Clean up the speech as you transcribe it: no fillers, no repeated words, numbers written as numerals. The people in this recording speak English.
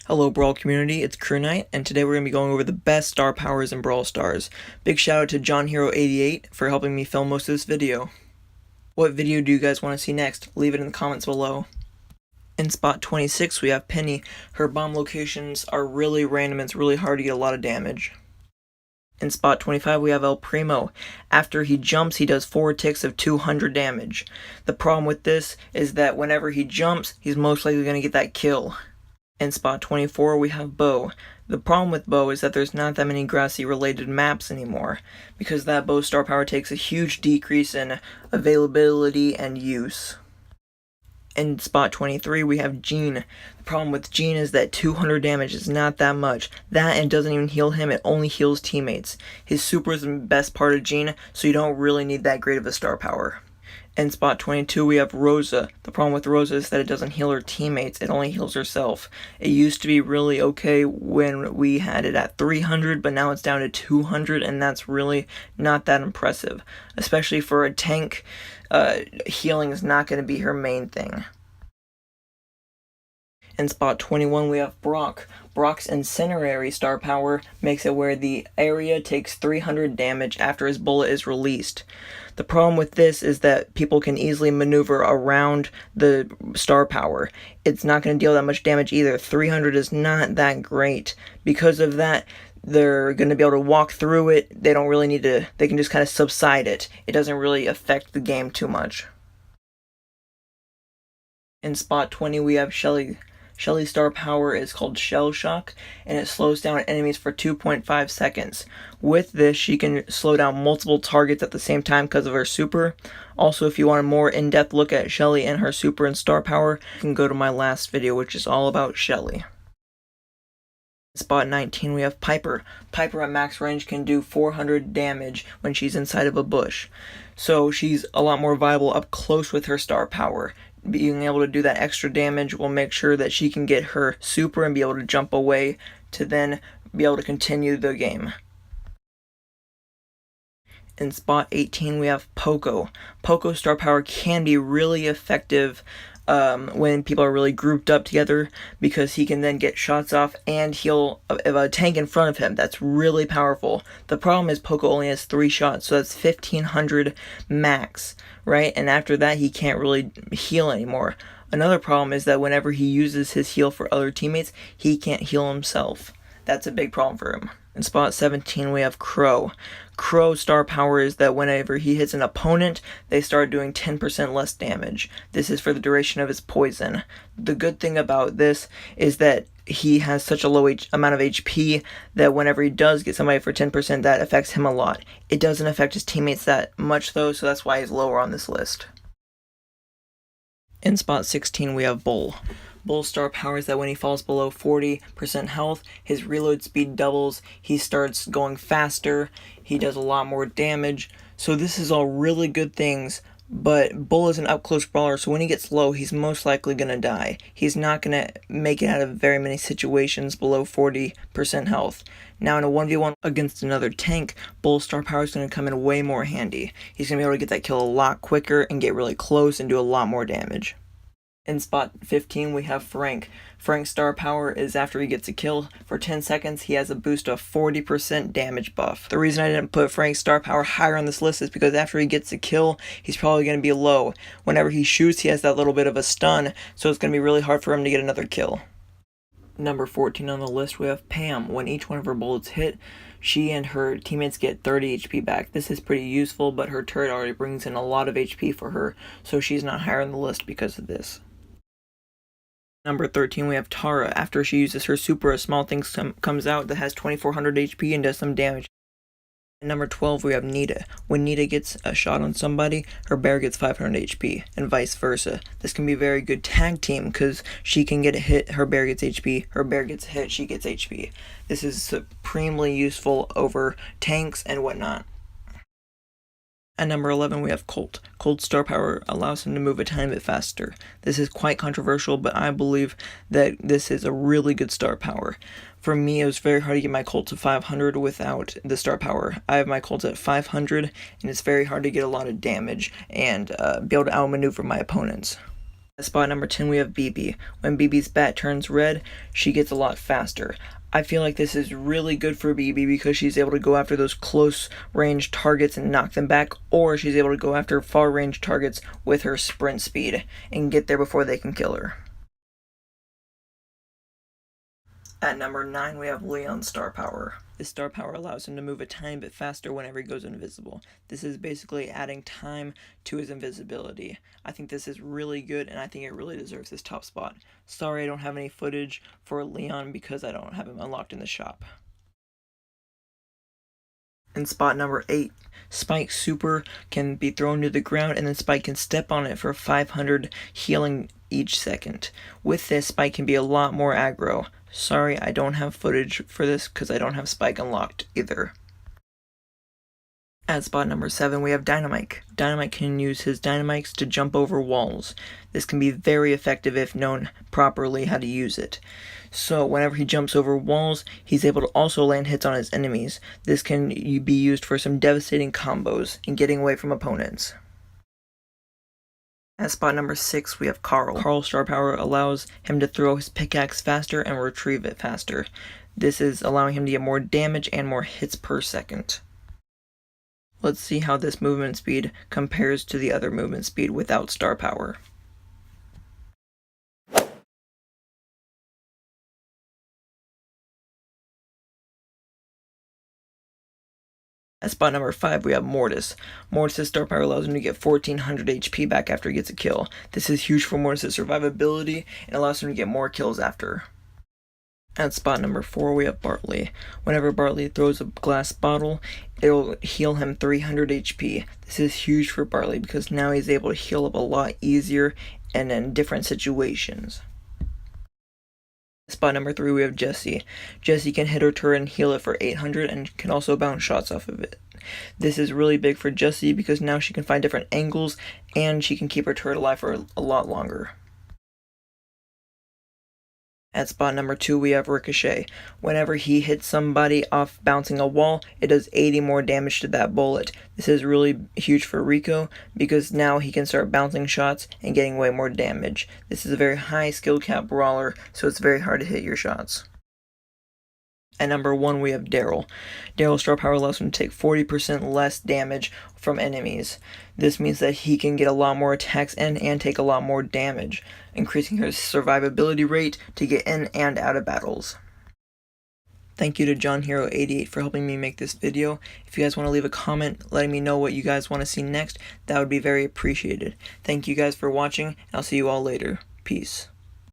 Hello Brawl community, it's Crew Night, and today we're going to be going over the best star powers in Brawl Stars. Big shout out to JohnHero88 for helping me film most of this video. What video do you guys want to see next? Leave it in the comments below. In spot 26 we have Penny. Her bomb locations are really random and it's really hard to get a lot of damage. In spot 25 we have El Primo. After he jumps he does 4 ticks of 200 damage. The problem with this is that whenever he jumps he's most likely going to get that kill. In spot 24 we have Bo. The problem with Bo is that there's not that many grassy related maps anymore, because that Bo star power takes a huge decrease in availability and use. In spot 23 we have Jean. The problem with Jean is that 200 damage is not that much. That and doesn't even heal him, it only heals teammates. His super is the best part of Jean, so you don't really need that great of a star power. In spot 22 we have Rosa. The problem with Rosa is that it doesn't heal her teammates, it only heals herself. It used to be really okay when we had it at 300, but now it's down to 200, and that's really not that impressive. Especially for a tank, healing is not going to be her main thing. In spot 21 we have Brock. Brock's Incinerary star power makes it where the area takes 300 damage after his bullet is released. The problem with this is that people can easily maneuver around the star power. It's not going to deal that much damage either. 300 is not that great. Because of that, they're going to be able to walk through it. They don't really need to, they can just kind of subside it. It doesn't really affect the game too much. In spot 20 we have Shelly. Shelly's star power is called Shell Shock, and it slows down enemies for 2.5 seconds. With this, she can slow down multiple targets at the same time because of her super. Also, if you want a more in-depth look at Shelly and her super and star power, you can go to my last video, which is all about Shelly. Spot 19 we have Piper. Piper at max range can do 400 damage when she's inside of a bush. So she's a lot more viable up close with her star power. Being able to do that extra damage will make sure that she can get her super and be able to jump away to then be able to continue the game. In spot 18 we have Poco. Poco's star power can be really effective when people are really grouped up together, because he can then get shots off and heal a tank in front of him. That's really powerful. The problem is Poco only has 3 shots, so that's 1500 max, right? And after that he can't really heal anymore. Another problem is that whenever he uses his heal for other teammates, he can't heal himself. That's a big problem for him. In spot 17 we have Crow. Crow's star power is that whenever he hits an opponent, they start doing 10% less damage. This is for the duration of his poison. The good thing about this is that he has such a low amount of HP that whenever he does get somebody for 10%, that affects him a lot. It doesn't affect his teammates that much though, so that's why he's lower on this list. In spot 16 we have Bull. Bull's star power is that when he falls below 40% health, his reload speed doubles, he starts going faster, he does a lot more damage. So this is all really good things, but Bull is an up-close brawler, so when he gets low, he's most likely going to die. He's not going to make it out of very many situations below 40% health. Now in a 1v1 against another tank, Bull's star power is going to come in way more handy. He's going to be able to get that kill a lot quicker and get really close and do a lot more damage. In spot 15 we have Frank. Frank's star power is after he gets a kill for 10 seconds, he has a boost of 40% damage buff. The reason I didn't put Frank's star power higher on this list is because after he gets a kill, he's probably going to be low. Whenever he shoots, he has that little bit of a stun, so it's going to be really hard for him to get another kill. Number 14 on the list we have Pam. When each one of her bullets hit, she and her teammates get 30 HP back. This is pretty useful, but her turret already brings in a lot of HP for her, so she's not higher on the list because of this. Number 13 we have Tara. After she uses her super, a small thing comes out that has 2400 HP and does some damage. And number 12 we have Nita. When Nita gets a shot on somebody, her bear gets 500 HP, and vice versa. This can be a very good tag team because she can get a hit, her bear gets HP, her bear gets a hit, she gets HP. This is supremely useful over tanks and whatnot. At number 11 we have Colt. Colt's star power allows him to move a tiny bit faster. This is quite controversial, but I believe that this is a really good star power. For me, it was very hard to get my Colt to 500 without the star power. I have my Colt at 500, and it's very hard to get a lot of damage and be able to outmaneuver my opponents. At spot number 10, we have BB. When BB's bat turns red, she gets a lot faster. I feel like this is really good for BB because she's able to go after those close range targets and knock them back, or she's able to go after far range targets with her sprint speed and get there before they can kill her. At number 9, we have Leon's star power. This star power allows him to move a tiny bit faster whenever he goes invisible. This is basically adding time to his invisibility. I think this is really good, and I think it really deserves this top spot. Sorry I don't have any footage for Leon because I don't have him unlocked in the shop. In spot number 8, Spike's super can be thrown to the ground, and then Spike can step on it for 500 healing each second. With this, Spike can be a lot more aggro. Sorry, I don't have footage for this because I don't have Spike unlocked either. At spot number 7, we have Dynamite. Dynamite can use his dynamites to jump over walls. This can be very effective if known properly how to use it. So whenever he jumps over walls, he's able to also land hits on his enemies. This can be used for some devastating combos and getting away from opponents. At spot number 6, we have Carl. Carl's star power allows him to throw his pickaxe faster and retrieve it faster. This is allowing him to get more damage and more hits per second. Let's see how this movement speed compares to the other movement speed without star power. At spot number 5, we have Mortis. Mortis' star power allows him to get 1400 HP back after he gets a kill. This is huge for Mortis' survivability and allows him to get more kills after. At spot number 4, we have Bartley. Whenever Bartley throws a glass bottle, it'll heal him 300 HP. This is huge for Bartley because now he's able to heal up a lot easier and in different situations. Spot number 3, we have Jessie. Jessie can hit her turret and heal it for 800 and can also bounce shots off of it. This is really big for Jessie because now she can find different angles and she can keep her turret alive for a lot longer. At spot number 2, we have Ricochet. Whenever he hits somebody off bouncing a wall, it does 80 more damage to that bullet. This is really huge for Rico because now he can start bouncing shots and getting way more damage. This is a very high skill cap brawler, so it's very hard to hit your shots. At number 1, we have Daryl. Daryl's star power allows him to take 40% less damage from enemies. This means that he can get a lot more attacks in and take a lot more damage, increasing his survivability rate to get in and out of battles. Thank you to JohnHero88 for helping me make this video. If you guys want to leave a comment letting me know what you guys want to see next, that would be very appreciated. Thank you guys for watching, and I'll see you all later. Peace.